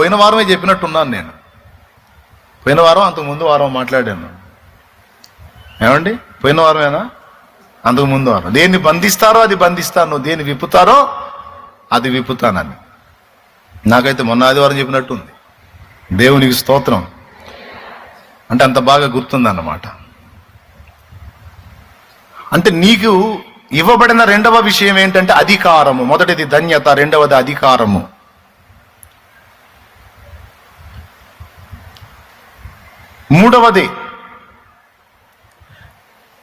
పోయిన వారమే చెప్పినట్టున్నాను నేను. పోయిన వారం అంతకుముందు వారం మాట్లాడాను. ఏమండి, పోయిన వారమేనా అంతకుముందు వారం? దేన్ని బంధిస్తారో అది బంధిస్తాను, దేన్ని విప్పుతారో అది విప్పుతానని నాకైతే మొన్న ఆదివారం చెప్పినట్టుంది. దేవునికి స్తోత్రం. అంటే అంత బాగా గుర్తుందన్నమాట. అంటే నీకు ఇవ్వబడిన రెండవ విషయం ఏంటంటే అధికారము. మొదటిది ధన్యత, రెండవది అధికారము. మూడవది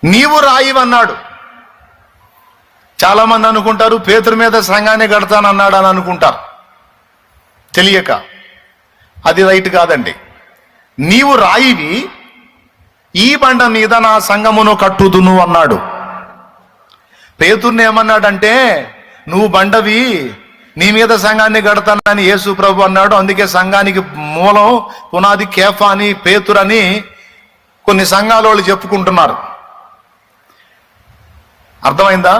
నీవు రాయివన్నాడు. చాలా మంది అనుకుంటారు పేతురు మీద సంఘాన్ని కడతానన్నాడు అని అనుకుంటారు తెలియక. అది రైట్ కాదండి. నీవు రాయివి, ఈ బండ మీద నా సంఘమును కట్టుదును అన్నాడు. పేతుర్ని ఏమన్నాడంటే నువ్వు బండవి, నీ మీద సంఘాన్ని కడతానని యేసు ప్రభు అన్నాడు. అందుకే సంఘానికి మూలం పునాది కేఫా అని పేతురని కొన్ని సంఘాల వాళ్ళు చెప్పుకుంటున్నారు. అర్థమైందా?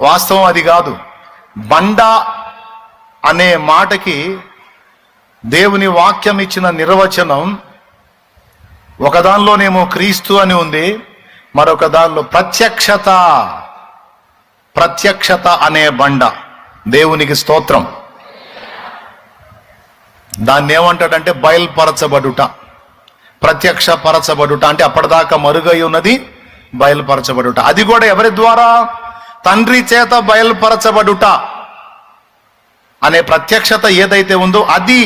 వాస్తవం అది కాదు. బండ అనే మాటకి దేవుని వాక్యం ఇచ్చిన నిర్వచనం ఒకదానిలోనేమో క్రీస్తు అని ఉంది, మరొక దానిలో ప్రత్యక్షత అనే బండ. దేవునికి స్తోత్రం. దాన్ని ఏమంటాడంటే బయలుపరచబడుట, ప్రత్యక్షపరచబడుట. అంటే అప్పటిదాకా మరుగై ఉన్నది బయలుపరచబడుట. అది కూడా ఎవరి ద్వారా? తండ్రి చేత బయలుపరచబడుట అనే ప్రత్యక్షత ఏదైతే ఉందో అది,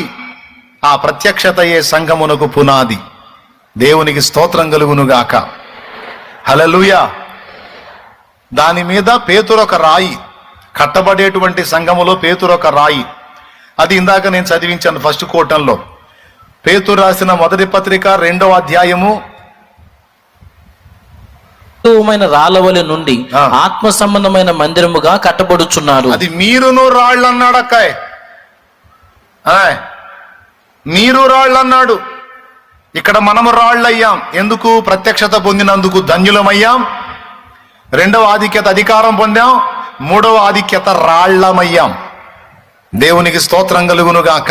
ఆ ప్రత్యక్షతయే సంఘమునకు పునాది. దేవునికి స్తోత్రం కలుగునుగాక. హల్లెలూయా. దాని మీద పేతురు ఒక రాయి, కట్టబడేటువంటి సంఘములో పేతురు ఒక రాయి. అది ఇందాక నేను చదివించాను ఫస్ట్ కోటంలో. పేతురు రాసిన మొదటి పత్రిక 2వ అధ్యాయము. రాళ్ళవలి నుండి ఆత్మ సంబంధమైన మందిరముగా కట్టబడుచున్నారు. అది మీరును రాళ్ళు అన్నాడు. అక్కాయ్, మీరు రాళ్ళు అన్నాడు. ఇక్కడ మనము రాళ్ళు అయ్యాం. ఎందుకు? ప్రత్యక్షత పొందినందుకు ధన్యులమయ్యాం. రెండవ ఆధిక్యత అధికారం పొందాం. మూడవ ఆధిక్యత రాళ్లమయ్యాం. దేవునికి స్తోత్రం కలుగునుగాక.